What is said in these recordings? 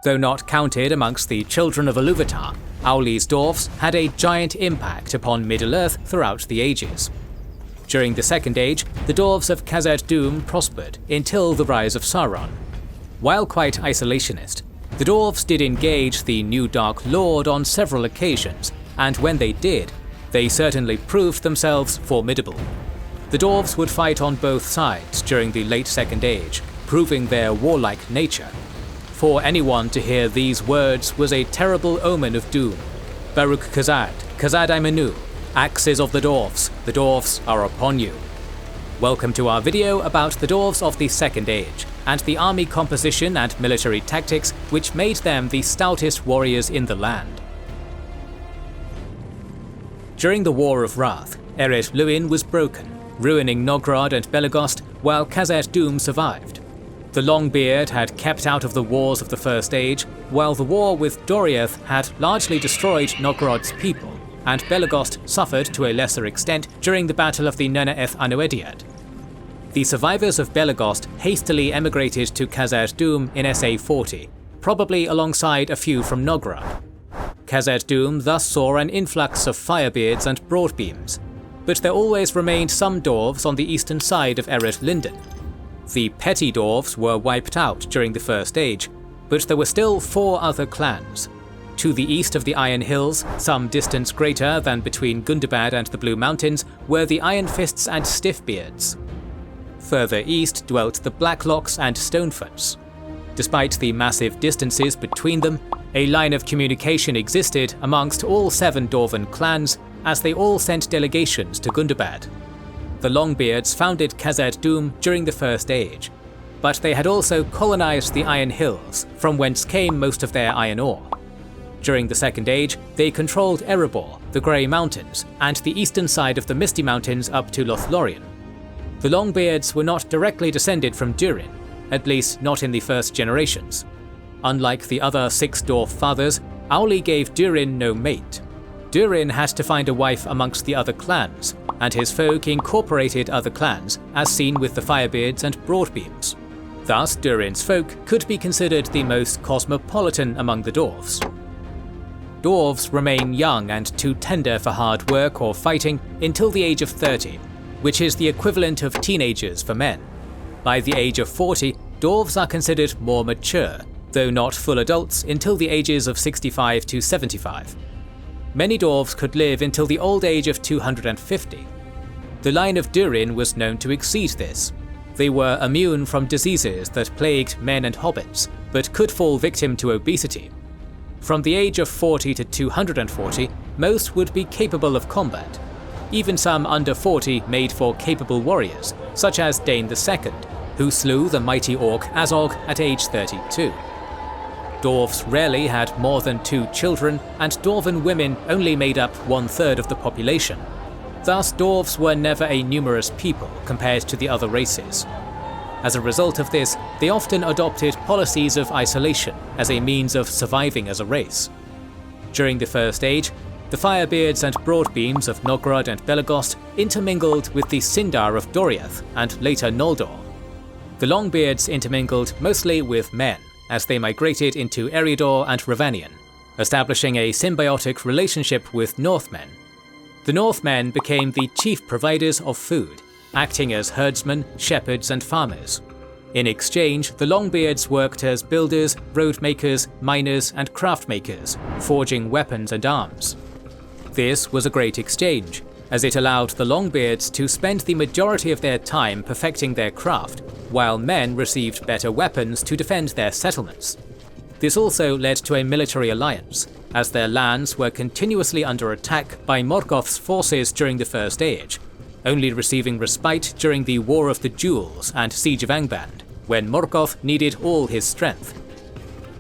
Though not counted amongst the children of Iluvatar, Auli's dwarves had a giant impact upon Middle-earth throughout the ages. During the Second Age, the dwarves of Khazad-dûm prospered until the rise of Sauron. While quite isolationist, the dwarves did engage the new Dark Lord on several occasions, and when they did, they certainly proved themselves formidable. The dwarves would fight on both sides during the late Second Age, proving their warlike nature. For anyone to hear these words was a terrible omen of doom. Baruch Khazad, Khazad Imanu, axes of the dwarves are upon you. Welcome to our video about the dwarves of the Second Age, and the army composition and military tactics which made them the stoutest warriors in the land. During the War of Wrath, Eret Luin was broken, ruining Nogrod and Belegost, while Khazad-dûm survived. The Longbeard had kept out of the wars of the First Age, while the war with Doriath had largely destroyed Nogrod's people, and Belegost suffered to a lesser extent during the Battle of the Nernaeth Anuediad. The survivors of Belegost hastily emigrated to Khazad-dûm in SA 40, probably alongside a few from Nogrod. Khazad-dûm thus saw an influx of Firebeards and Broadbeams, but there always remained some dwarves on the eastern side of Eret Linden. The petty dwarves were wiped out during the First Age, but there were still 4 other clans. To the east of the Iron Hills, some distance greater than between Gundabad and the Blue Mountains, were the Iron Fists and Stiffbeards. Further east dwelt the Blacklocks and Stonefoots. Despite the massive distances between them, a line of communication existed amongst all 7 Dwarven clans, as they all sent delegations to Gundabad. The Longbeards founded Khazad-dûm during the First Age, but they had also colonized the Iron Hills, from whence came most of their iron ore. During the Second Age, they controlled Erebor, the Grey Mountains, and the eastern side of the Misty Mountains up to Lothlorien. The Longbeards were not directly descended from Durin, at least not in the first generations. Unlike the other 6 dwarf fathers, Auli gave Durin no mate. Durin had to find a wife amongst the other clans, and his folk incorporated other clans, as seen with the Firebeards and Broadbeams. Thus, Durin's folk could be considered the most cosmopolitan among the dwarves. Dwarves remain young and too tender for hard work or fighting until the age of 30, which is the equivalent of teenagers for men. By the age of 40, dwarves are considered more mature, though not full adults until the ages of 65 to 75. Many dwarves could live until the old age of 250. The line of Durin was known to exceed this. They were immune from diseases that plagued men and hobbits, but could fall victim to obesity. From the age of 40 to 240, most would be capable of combat. Even some under 40 made for capable warriors, such as Dane II, who slew the mighty orc Azog at age 32. Dwarves rarely had more than 2 children, and Dwarven women only made up 1/3 of the population. Thus, dwarves were never a numerous people compared to the other races. As a result of this, they often adopted policies of isolation as a means of surviving as a race. During the First Age, the Firebeards and Broadbeams of Nogrod and Belegost intermingled with the Sindar of Doriath and later Noldor. The Longbeards intermingled mostly with men, as they migrated into Eriador and Rhovanion, establishing a symbiotic relationship with Northmen. The Northmen became the chief providers of food, acting as herdsmen, shepherds, and farmers. In exchange, the Longbeards worked as builders, road makers, miners, and craft makers, forging weapons and arms. This was a great exchange, as it allowed the Longbeards to spend the majority of their time perfecting their craft, while men received better weapons to defend their settlements. This also led to a military alliance, as their lands were continuously under attack by Morgoth's forces during the First Age, only receiving respite during the War of the Jewels and Siege of Angband, when Morgoth needed all his strength.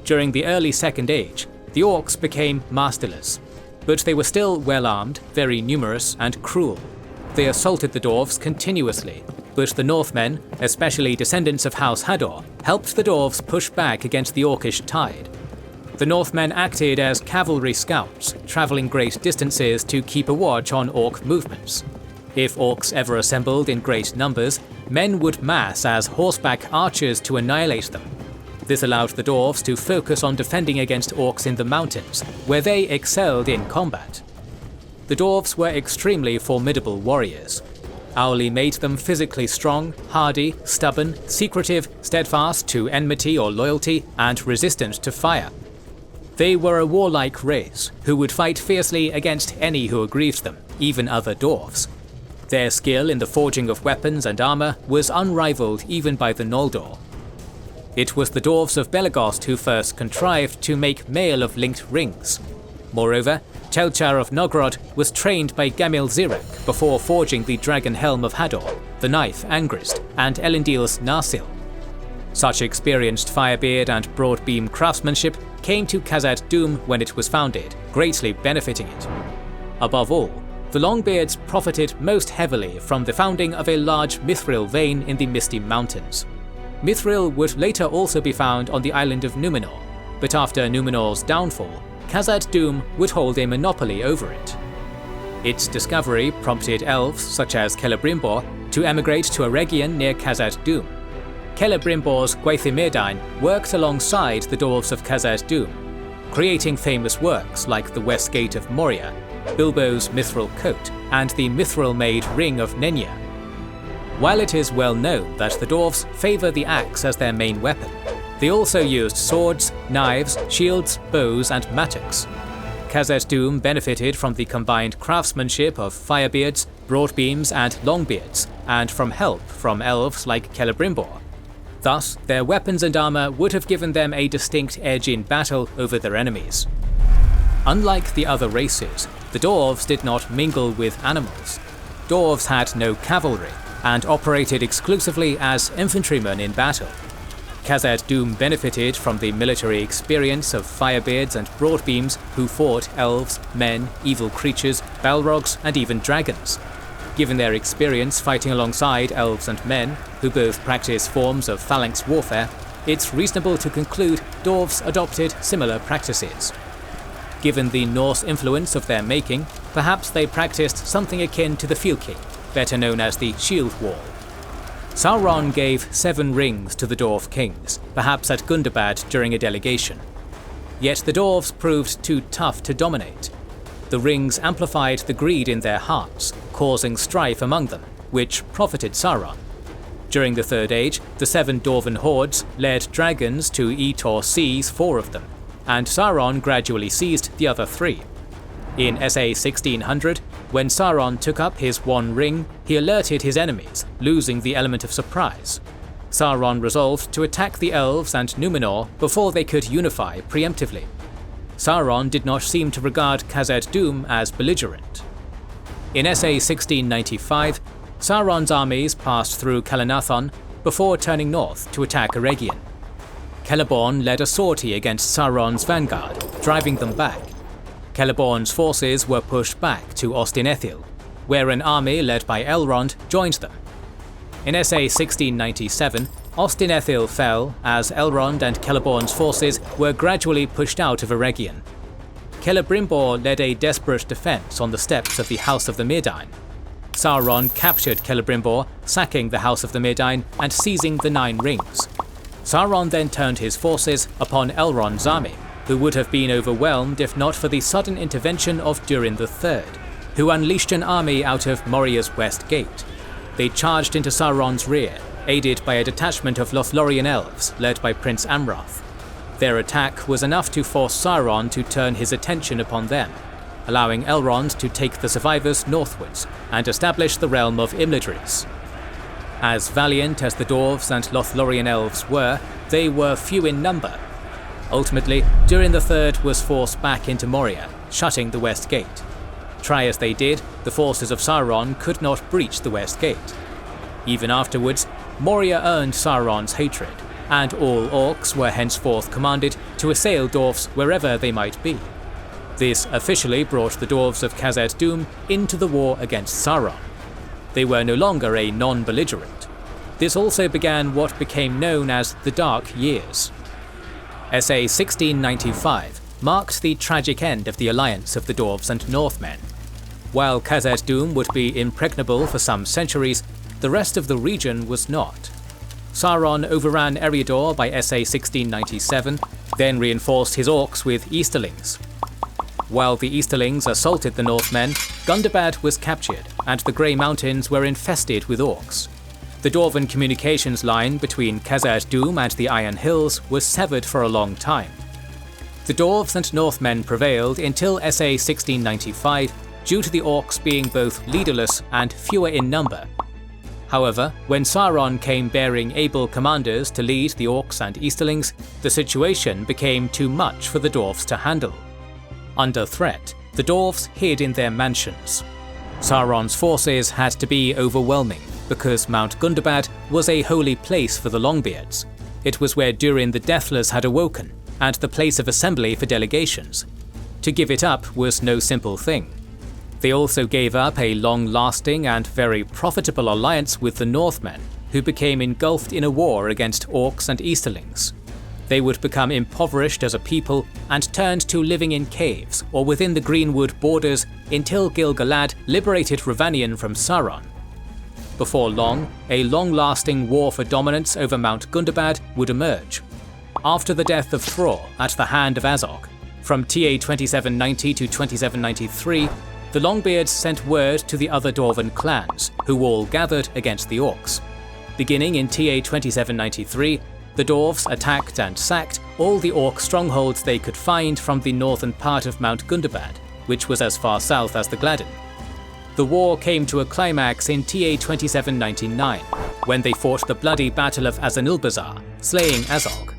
During the early Second Age, the orcs became masterless, but they were still well-armed, very numerous, and cruel. They assaulted the dwarves continuously, but the Northmen, especially descendants of House Hador, helped the dwarves push back against the orcish tide. The Northmen acted as cavalry scouts, travelling great distances to keep a watch on orc movements. If orcs ever assembled in great numbers, men would mass as horseback archers to annihilate them. This allowed the dwarves to focus on defending against orcs in the mountains, where they excelled in combat. The dwarves were extremely formidable warriors. Auli made them physically strong, hardy, stubborn, secretive, steadfast to enmity or loyalty, and resistant to fire. They were a warlike race who would fight fiercely against any who aggrieved them, even other dwarves. Their skill in the forging of weapons and armor was unrivaled even by the Noldor. It was the dwarves of Belegost who first contrived to make mail of linked rings. Moreover, Telchar of Nogrod was trained by Gamil Zirek before forging the dragon helm of Hador, the knife Angrist, and Elendil's Narsil. Such experienced firebeard and broadbeam craftsmanship came to Khazad-dûm when it was founded, greatly benefiting it. Above all, the Longbeards profited most heavily from the founding of a large mithril vein in the Misty Mountains. Mithril would later also be found on the island of Numenor, but after Numenor's downfall, Khazad-dûm would hold a monopoly over it. Its discovery prompted elves such as Celebrimbor to emigrate to Eregion near Khazad-dûm. Celebrimbor's Gwaithimyrdain worked alongside the dwarves of Khazad-dûm, creating famous works like the West Gate of Moria, Bilbo's mithril coat, and the mithril-made Ring of Nenya. While it is well known that the dwarves favour the axe as their main weapon, they also used swords, knives, shields, bows, and mattocks. Khazad-dûm benefited from the combined craftsmanship of firebeards, broadbeams, and longbeards, and from help from elves like Celebrimbor. Thus, their weapons and armor would have given them a distinct edge in battle over their enemies. Unlike the other races, the dwarves did not mingle with animals. Dwarves had no cavalry, and operated exclusively as infantrymen in battle. Khazad-dûm benefited from the military experience of firebeards and broadbeams who fought elves, men, evil creatures, balrogs, and even dragons. Given their experience fighting alongside elves and men, who both practice forms of phalanx warfare, it's reasonable to conclude dwarves adopted similar practices. Given the Norse influence of their making, perhaps they practiced something akin to the Fylki, better known as the Shield Wall. Sauron gave 7 rings to the dwarf kings, perhaps at Gundabad during a delegation. Yet the dwarves proved too tough to dominate. The rings amplified the greed in their hearts, causing strife among them, which profited Sauron. During the Third Age, the 7 Dwarven hordes led dragons to eat or seize 4 of them, and Sauron gradually seized the other 3. In SA 1600, when Sauron took up his One Ring, he alerted his enemies, losing the element of surprise. Sauron resolved to attack the elves and Numenor before they could unify preemptively. Sauron did not seem to regard Khazad-dûm as belligerent. In SA 1695, Sauron's armies passed through Calanathon before turning north to attack Eregion. Celeborn led a sortie against Sauron's vanguard, driving them back. Celeborn's forces were pushed back to Ostinethil, where an army led by Elrond joined them. In SA 1697, Ostinethil fell as Elrond and Celeborn's forces were gradually pushed out of Eregion. Celebrimbor led a desperate defence on the steps of the House of the Myrdain. Sauron captured Celebrimbor, sacking the House of the Myrdain and seizing the 9 rings. Sauron then turned his forces upon Elrond's army, who would have been overwhelmed if not for the sudden intervention of Durin III, who unleashed an army out of Moria's west gate. They charged into Sauron's rear, aided by a detachment of Lothlorien elves led by Prince Amrath. Their attack was enough to force Sauron to turn his attention upon them, allowing Elrond to take the survivors northwards and establish the realm of Imladris. As valiant as the dwarves and Lothlorien elves were, they were few in number. Ultimately, Durin III was forced back into Moria, shutting the west gate. Try as they did, the forces of Sauron could not breach the west gate. Even afterwards, Moria earned Sauron's hatred, and all orcs were henceforth commanded to assail dwarfs wherever they might be. This officially brought the dwarves of Khazad-dûm into the war against Sauron. They were no longer a non-belligerent. This also began what became known as the Dark Years. SA 1695 marked the tragic end of the alliance of the dwarves and Northmen. While Khazad-dûm would be impregnable for some centuries, the rest of the region was not. Sauron overran Eriador by SA 1697, then reinforced his orcs with Easterlings. While the Easterlings assaulted the Northmen, Gundabad was captured, and the Grey Mountains were infested with orcs. The Dwarven communications line between Khazad Dûm and the Iron Hills was severed for a long time. The Dwarves and Northmen prevailed until SA 1695, due to the orcs being both leaderless and fewer in number. However, when Sauron came bearing able commanders to lead the orcs and Easterlings, the situation became too much for the dwarves to handle. Under threat, the dwarves hid in their mansions. Sauron's forces had to be overwhelming, because Mount Gundabad was a holy place for the Longbeards. It was where Durin the Deathless had awoken, and the place of assembly for delegations. To give it up was no simple thing. They also gave up a long-lasting and very profitable alliance with the Northmen, who became engulfed in a war against orcs and Easterlings. They would become impoverished as a people and turned to living in caves or within the Greenwood borders until Gil-galad liberated Rhovanion from Sauron. Before long, a long-lasting war for dominance over Mount Gundabad would emerge. After the death of Thror at the hand of Azog, from TA 2790 to 2793, the Longbeards sent word to the other Dwarven clans, who all gathered against the orcs. Beginning in TA 2793, the dwarves attacked and sacked all the orc strongholds they could find from the northern part of Mount Gundabad, which was as far south as the Gladden. The war came to a climax in TA 2799, when they fought the bloody Battle of Azanilbazar, slaying Azog.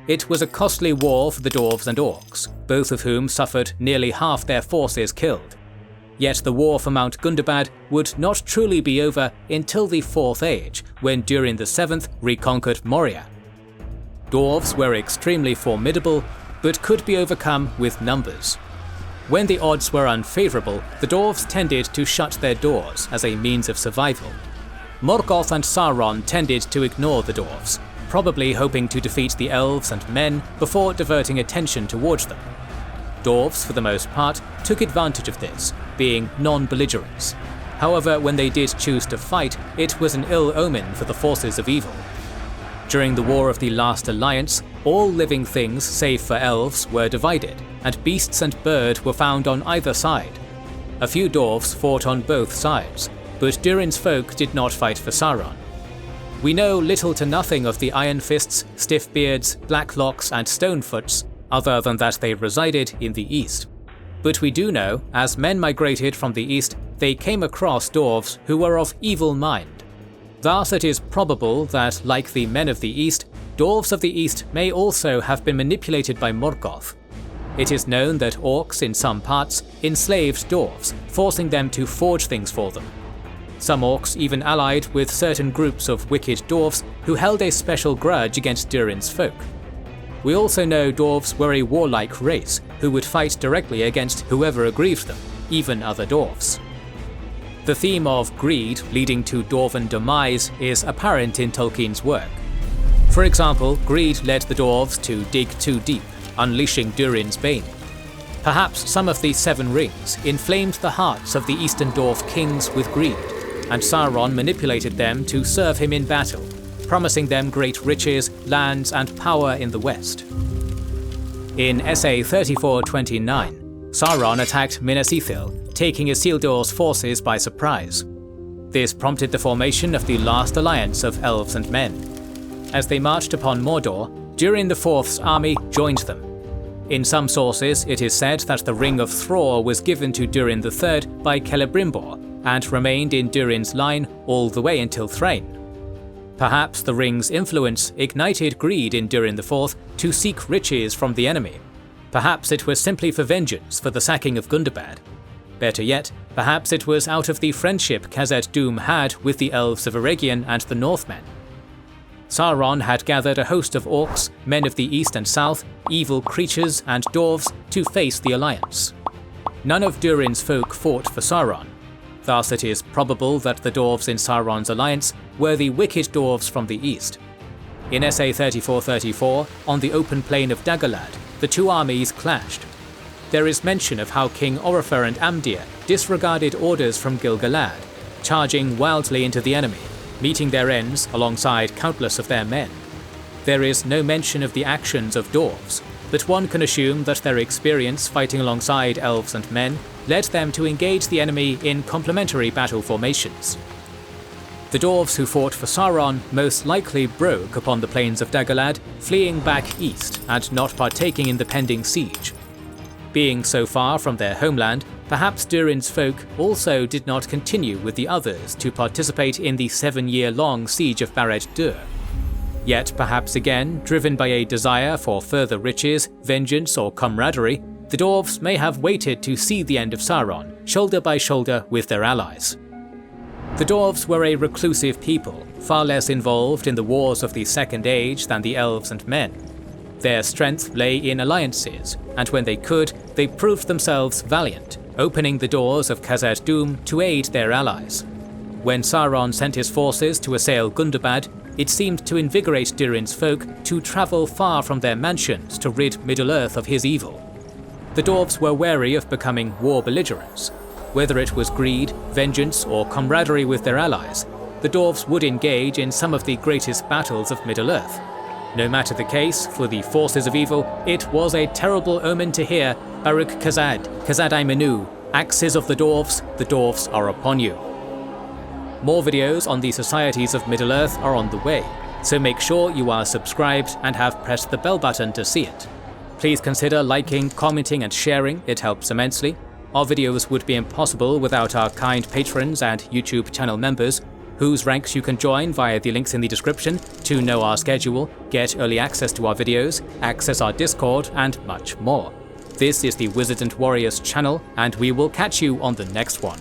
It was a costly war for the dwarves and orcs, both of whom suffered nearly half their forces killed. Yet the war for Mount Gundabad would not truly be over until the Fourth Age, when Durin VII reconquered Moria. Dwarves were extremely formidable, but could be overcome with numbers. When the odds were unfavourable, the dwarves tended to shut their doors as a means of survival. Morgoth and Sauron tended to ignore the dwarves, probably hoping to defeat the elves and men before diverting attention towards them. Dwarves, for the most part, took advantage of this, being non-belligerents. However, when they did choose to fight, it was an ill omen for the forces of evil. During the War of the Last Alliance, all living things save for elves were divided, and beasts and bird were found on either side. A few dwarves fought on both sides, but Durin's folk did not fight for Sauron. We know little to nothing of the Iron Fists, Stiffbeards, Blacklocks and Stonefoots, other than that they resided in the east. But we do know, as men migrated from the east, they came across dwarves who were of evil mind. Thus it is probable that, like the men of the east, dwarves of the east may also have been manipulated by Morgoth. It is known that orcs in some parts enslaved dwarves, forcing them to forge things for them. Some orcs even allied with certain groups of wicked dwarves who held a special grudge against Durin's folk. We also know dwarves were a warlike race who would fight directly against whoever aggrieved them, even other dwarves. The theme of greed leading to dwarven demise is apparent in Tolkien's work. For example, greed led the dwarves to dig too deep, unleashing Durin's bane. Perhaps some of the Seven Rings inflamed the hearts of the Eastern Dwarf kings with greed, and Sauron manipulated them to serve him in battle, promising them great riches, lands and power in the west. In SA 3429, Sauron attacked Minas Ithil, taking Isildur's forces by surprise. This prompted the formation of the last alliance of elves and men. As they marched upon Mordor, Durin IV's army joined them. In some sources, it is said that the Ring of Thror was given to Durin III by Celebrimbor and remained in Durin's line all the way until Thrain. Perhaps the ring's influence ignited greed in Durin IV to seek riches from the enemy. Perhaps it was simply for vengeance for the sacking of Gundabad. Better yet, perhaps it was out of the friendship Khazad Dûm had with the elves of Eregion and the Northmen. Sauron had gathered a host of orcs, men of the east and south, evil creatures and dwarves to face the alliance. None of Durin's folk fought for Sauron. Thus it is probable that the dwarves in Sauron's alliance were the wicked dwarves from the east. In SA 3434, on the open plain of Dagorlad, the two armies clashed. There is mention of how King Orifer and Amdir disregarded orders from Gil-galad, charging wildly into the enemy. meeting their ends alongside countless of their men. There is no mention of the actions of dwarves, but one can assume that their experience fighting alongside elves and men led them to engage the enemy in complementary battle formations. The dwarves who fought for Sauron most likely broke upon the plains of Dagorlad, fleeing back east and not partaking in the pending siege. Being so far from their homeland, perhaps Durin's folk also did not continue with the others to participate in the 7-year-long siege of Barad-dûr. Yet perhaps again, driven by a desire for further riches, vengeance or camaraderie, the dwarves may have waited to see the end of Sauron, shoulder by shoulder with their allies. The dwarves were a reclusive people, far less involved in the wars of the Second Age than the elves and men. Their strength lay in alliances, and when they could, they proved themselves valiant, opening the doors of Khazad-dûm to aid their allies. When Sauron sent his forces to assail Gundabad, it seemed to invigorate Durin's folk to travel far from their mansions to rid Middle-earth of his evil. The dwarves were wary of becoming war belligerents. Whether it was greed, vengeance, or camaraderie with their allies, the dwarves would engage in some of the greatest battles of Middle-earth. No matter the case, for the forces of evil, it was a terrible omen to hear, Baruch Khazad, Khazad-ai Manu, axes of the dwarves are upon you. More videos on the societies of Middle-earth are on the way, so make sure you are subscribed and have pressed the bell button to see it. Please consider liking, commenting and sharing, it helps immensely. Our videos would be impossible without our kind patrons and YouTube channel members, whose ranks you can join via the links in the description to know our schedule, get early access to our videos, access our Discord, and much more. This is the Wizards and Warriors channel, and we will catch you on the next one.